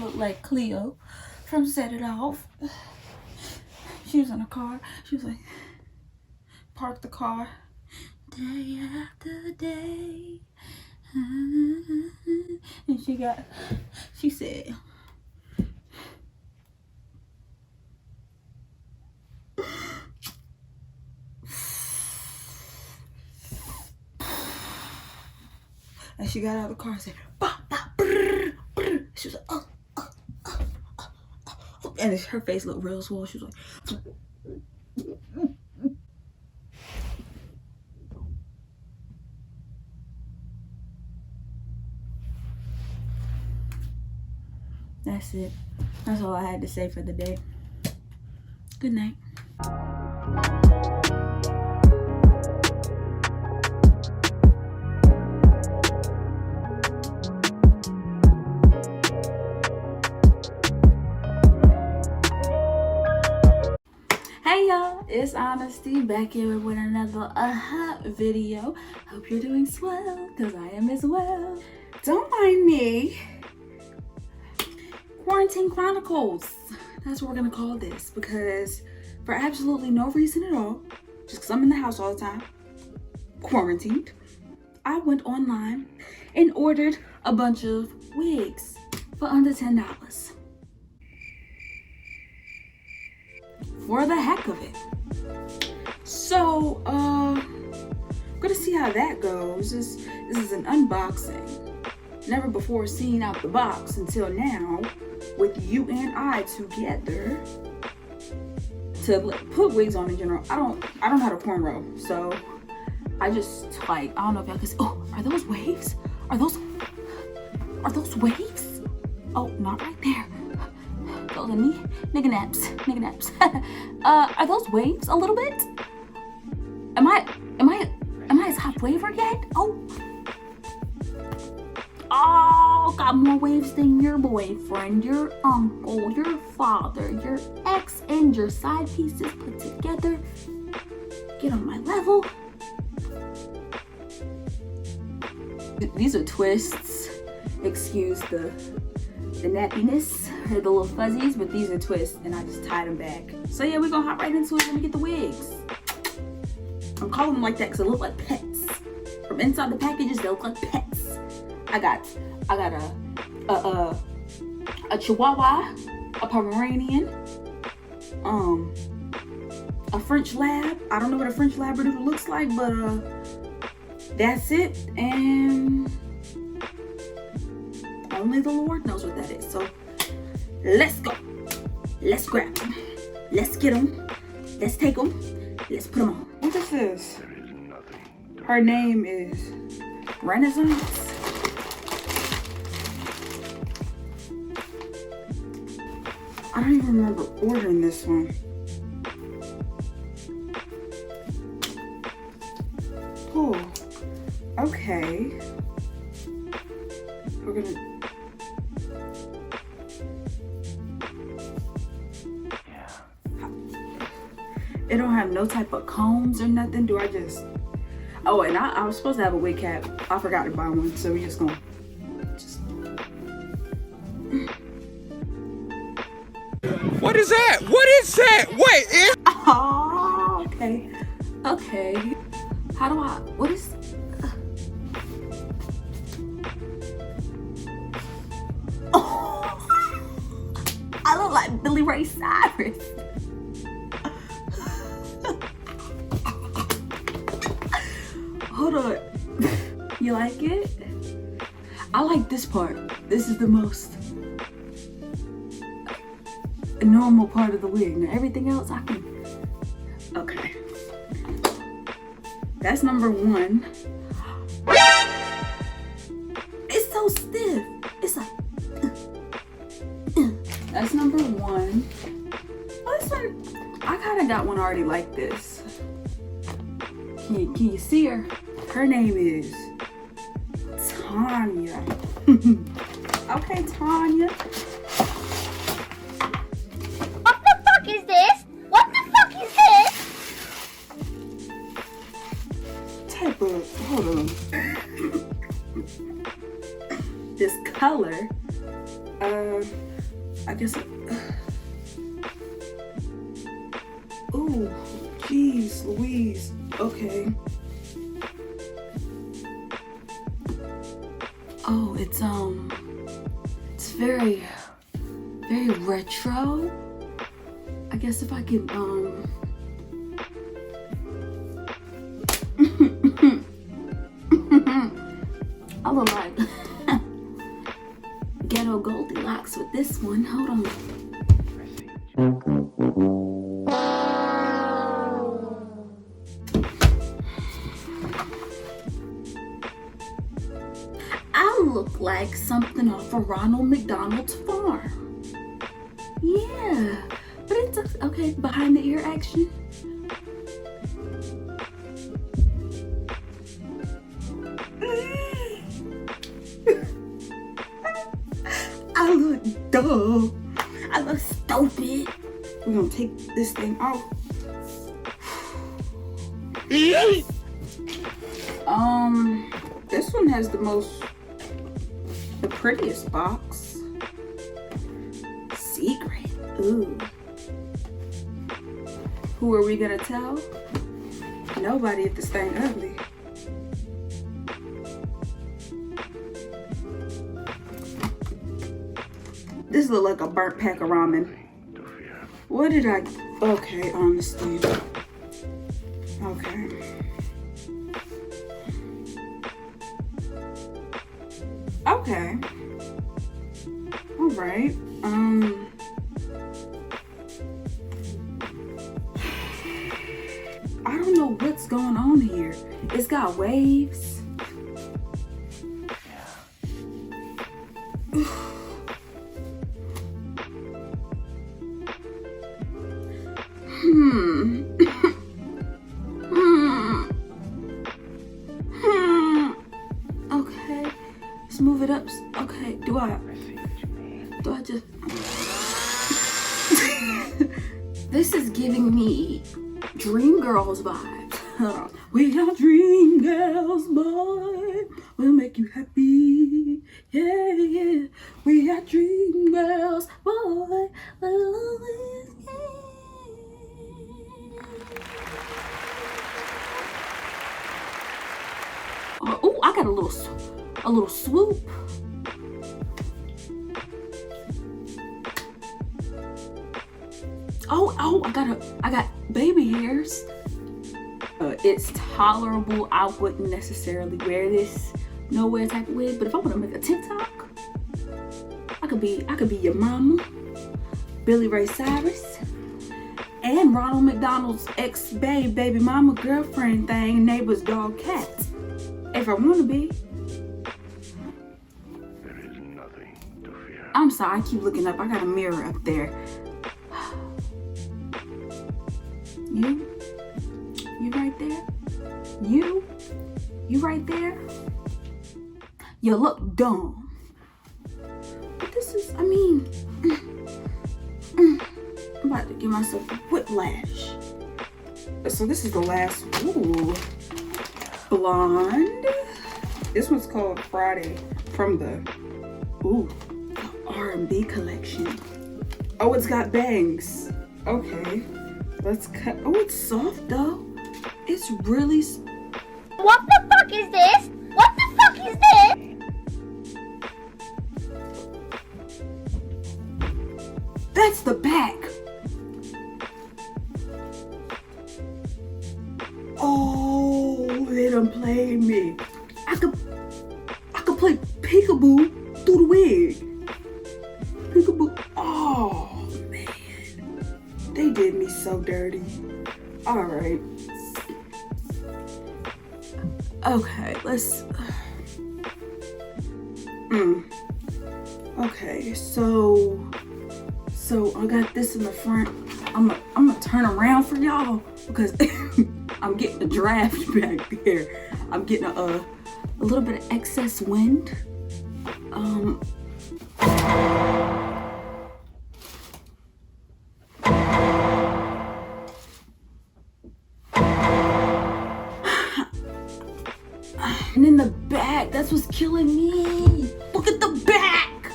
looked like Cleo from Set It Off. She was in a car. She was like, park the car. Day after day. And she said, and she got out of the car and said, bah, bah, brr, brr. She was like, oh. And her face looked real swole. She was like, that's it. That's all I had to say for the day. Good night. Hey y'all, it's Honesty back here with another video. Hope you're doing swell, because I am as well. Don't mind me. Quarantine Chronicles. That's what we're gonna call this, because for absolutely no reason at all, just because I'm in the house all the time, quarantined, I went online and ordered a bunch of wigs for under $10. For the heck of it. So, I'm gonna see how that goes. This is an unboxing. Never before seen out the box until now, with you and I together to put wigs on in general. I don't know how to cornrow, so I just like, I don't know if y'all can see. Oh, are those waves? Are those waves? Oh, not right there. Those are nigga naps. Are those waves a little bit? Am I a top waver yet? Oh, got more waves than your boyfriend, your uncle, your father, your ex, and your side pieces put together. Get on my level. These are twists. Excuse the nappiness or the little fuzzies, but these are twists and I just tied them back. So yeah, we're gonna hop right into it. Let me get the wigs. I'm calling them like that because they look like pets. From inside the packages, they look like pets. I got a Chihuahua, a Pomeranian, a French Lab. I don't know what a French Labradoodle looks like, but that's it. And only the Lord knows what that is. So let's go. Let's grab them. Let's get them. Let's take them. Let's put them on. What is this? Her name is Renaissance. I don't even remember ordering this one. Oh, okay. We're gonna. It don't have no type of combs or nothing. Do I just? Oh, and I was supposed to have a wig cap. I forgot to buy one, so we just gonna. What is that? What is that? Wait. Oh, okay. Okay. How do I? What is? Oh, I look like Billy Ray Cyrus. Hold on. You like it? I like this part. This is the most normal part of the wig. Now everything else I can. Okay. That's number one. It's so stiff. It's like. That's number one. Oh, this one. I kind of got one already like this. Can you see her? Her name is Tanya. Okay, Tanya. What the fuck is this? What the fuck is this? Type of, hold on. This color, I guess. Oh, jeez, Louise. Okay. Oh, it's very, very retro. I guess if I can, I look like Ghetto Goldilocks with this one. Hold on. I look like something off of Ronald McDonald's farm. Yeah, but it's okay. Behind the ear action. I look dumb. I look stupid. We're gonna take this thing off. This one has the prettiest box. Secret. Ooh. Who are we gonna tell? Nobody if this thing ugly. This look like a burnt pack of ramen. What did I? Okay, honestly. Okay. Okay. All right. I don't know what's going on here. It's got waves. Okay, let's move it up. Okay, do I just? This is giving me Dream Girls vibes. We are dream girls, boy. We'll make you happy. Yeah, yeah. We are dream girls, boy. We'll always oh, I got a little swoop. Oh, I got baby hairs. It's tolerable. I wouldn't necessarily wear this nowhere type of wig, but if I want to make a TikTok, I could be your mama, Billy Ray Cyrus, and Ronald McDonald's baby mama girlfriend thing, neighbor's dog cat. If I want to be. There is nothing to fear. I'm sorry, I keep looking up. I got a mirror up there. You right there? You right there? You look dumb. But this is, I mean, I'm about to give myself a whiplash. So this is the last, ooh, blonde. This one's called Friday from the R&B collection. Oh, it's got bangs. Okay, let's cut. Oh, it's soft though. It's really. What the fuck is this? What the fuck is this? That's the back. Oh, they done played me. I could play peekaboo through the wig. Peekaboo. Oh man, they did me so dirty. All right. Okay, let's. Okay, so I got this in the front. I'm gonna turn around for y'all because I'm getting a draft back there. I'm getting a little bit of excess wind. And in the back, that's what's killing me. Look at the back.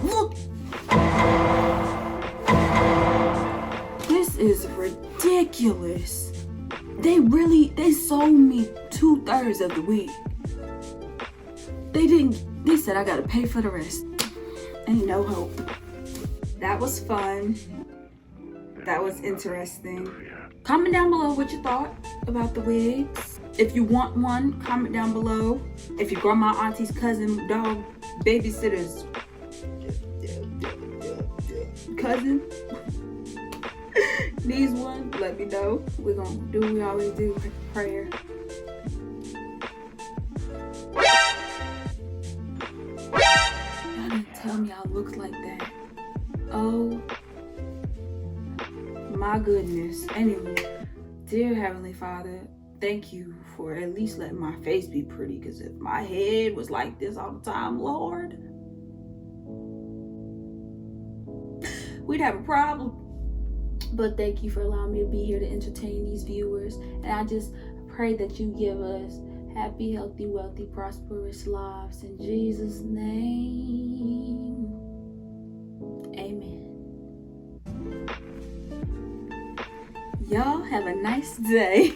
Look ridiculous. They sold me 2/3 of the wig. They said I gotta pay for the rest. Ain't no hope. That was fun. That was interesting. Comment down below what you thought about the wigs. If you want one, comment down below. If your grandma, auntie's cousin, dog, babysitter's cousin needs one, let me know. We're gonna do what we always do, prayer. Y'all didn't tell me I looked like that. Oh my goodness. Anyway, dear Heavenly Father, thank you for at least letting my face be pretty, because if my head was like this all the time, Lord, we'd have a problem. But thank you for allowing me to be here to entertain these viewers. And I just pray that you give us happy, healthy, wealthy, prosperous lives. In Jesus' name, amen. Y'all have a nice day.